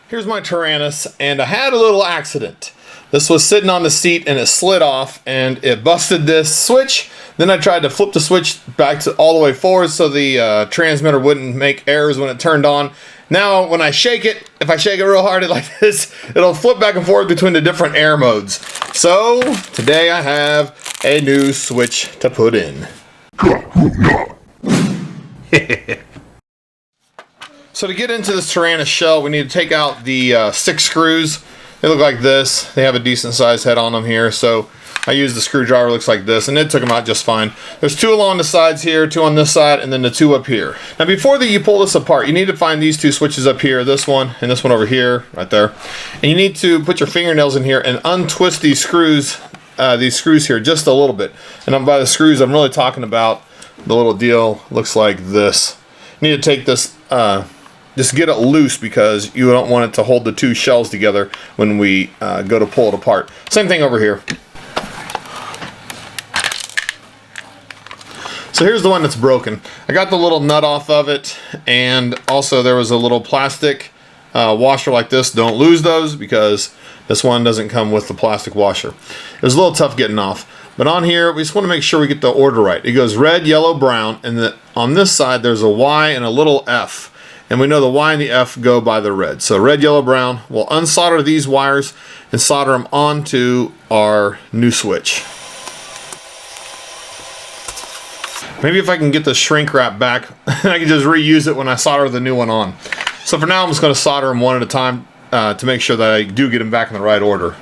Here's my Taranis, and I had a little accident. This was sitting on the seat and it slid off and it busted this switch. Then I tried to flip the switch back to all the way forward so the transmitter wouldn't make errors when it turned on. Now when I shake it, if I shake it real hard like this, it'll flip back and forth between the different air modes. So today I have a new switch to put in. So to get into this Taranis shell, we need to take out the 6 screws. They look like this. They have a decent sized head on them here. So I used the screwdriver, looks like this, and it took them out just fine. There's 2 along the sides here, 2 on this side, and then the 2 up here. Now before you pull this apart, you need to find these 2 switches up here, this one and this one over here, right there. And you need to put your fingernails in here and untwist these screws here just a little bit. And by the screws, I'm really talking about the little deal. Looks like this. You need to take this, just get it loose because you don't want it to hold the 2 shells together when we go to pull it apart. Same thing over here. So here's the one that's broken. I got the little nut off of it, and also there was a little plastic washer like this. Don't lose those because this one doesn't come with the plastic washer. It was a little tough getting off. But on here, we just want to make sure we get the order right. It goes red, yellow, brown, and on this side there's a Y and a little F. And we know the Y and the F go by the red. So red, yellow, brown. We'll unsolder these wires and solder them onto our new switch. Maybe if I can get the shrink wrap back, I can just reuse it when I solder the new one on. So for now, I'm just going to solder them one at a time to make sure that I do get them back in the right order.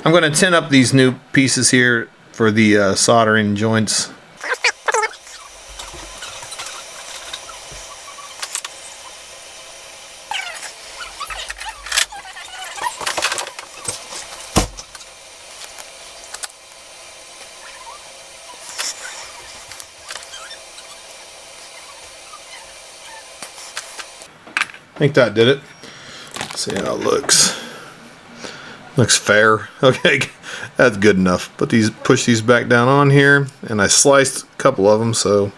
I'm going to tin up these new pieces here for the soldering joints. I think that did it. Let's see how it looks. Looks fair. Okay, that's good enough. Push these back down on here, and I sliced a couple of them, so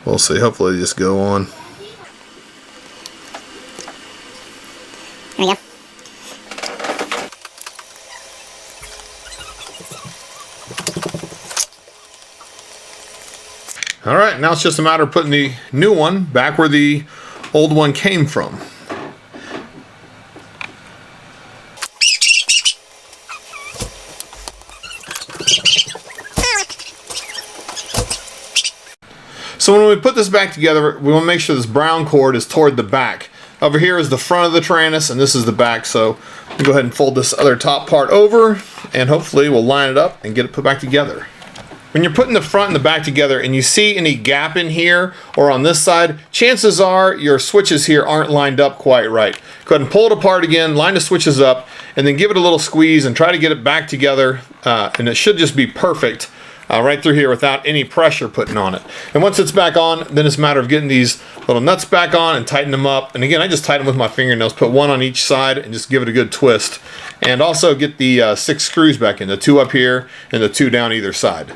we'll see. Hopefully they just go on. There we go. All right, now it's just a matter of putting the new one back where the old one came from. So when we put this back together, we want to make sure this brown cord is toward the back. Over here is the front of the Taranis, and this is the back. So we'll go ahead and fold this other top part over, and hopefully we'll line it up and get it put back together. When you're putting the front and the back together and you see any gap in here or on this side, chances are your switches here aren't lined up quite right. Go ahead and pull it apart again, line the switches up, and then give it a little squeeze and try to get it back together, and it should just be perfect right through here without any pressure putting on it. And once it's back on, then it's a matter of getting these little nuts back on and tighten them up. And again, I just tighten them with my fingernails, put one on each side and just give it a good twist. And also get the 6 screws back in, the 2 up here and the 2 down either side.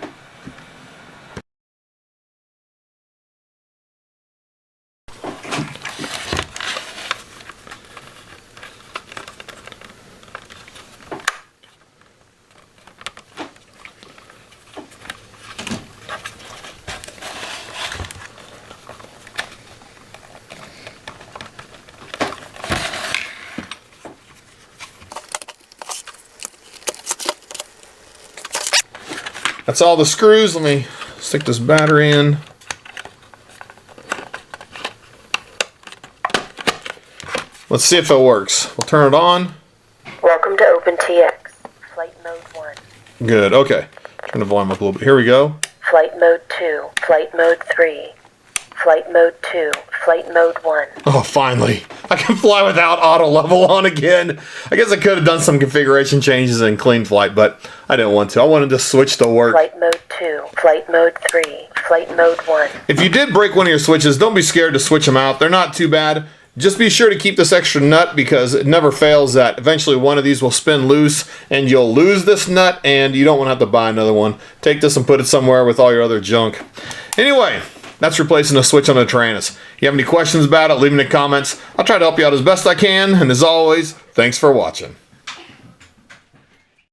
That's all the screws. Let me stick this battery in. Let's see if it works. We'll turn it on. Welcome to OpenTX. Flight mode 1. Good, okay. Turn the volume up a little bit. Here we go. Flight mode 2. Flight mode 3. Flight mode 2. Flight mode 1. Oh, finally. I can fly without auto level on again. I guess I could have done some configuration changes in clean flight, but I didn't want to. I wanted to switch to work. Flight mode 2. Flight mode 3. Flight mode 1. If you did break one of your switches, don't be scared to switch them out. They're not too bad. Just be sure to keep this extra nut because it never fails that eventually one of these will spin loose and you'll lose this nut and you don't want to have to buy another one. Take this and put it somewhere with all your other junk. Anyway, That's replacing a switch on a Taranis. You have any questions about it, leave them in the comments. I'll try to help you out as best I can, and as always, thanks for watching.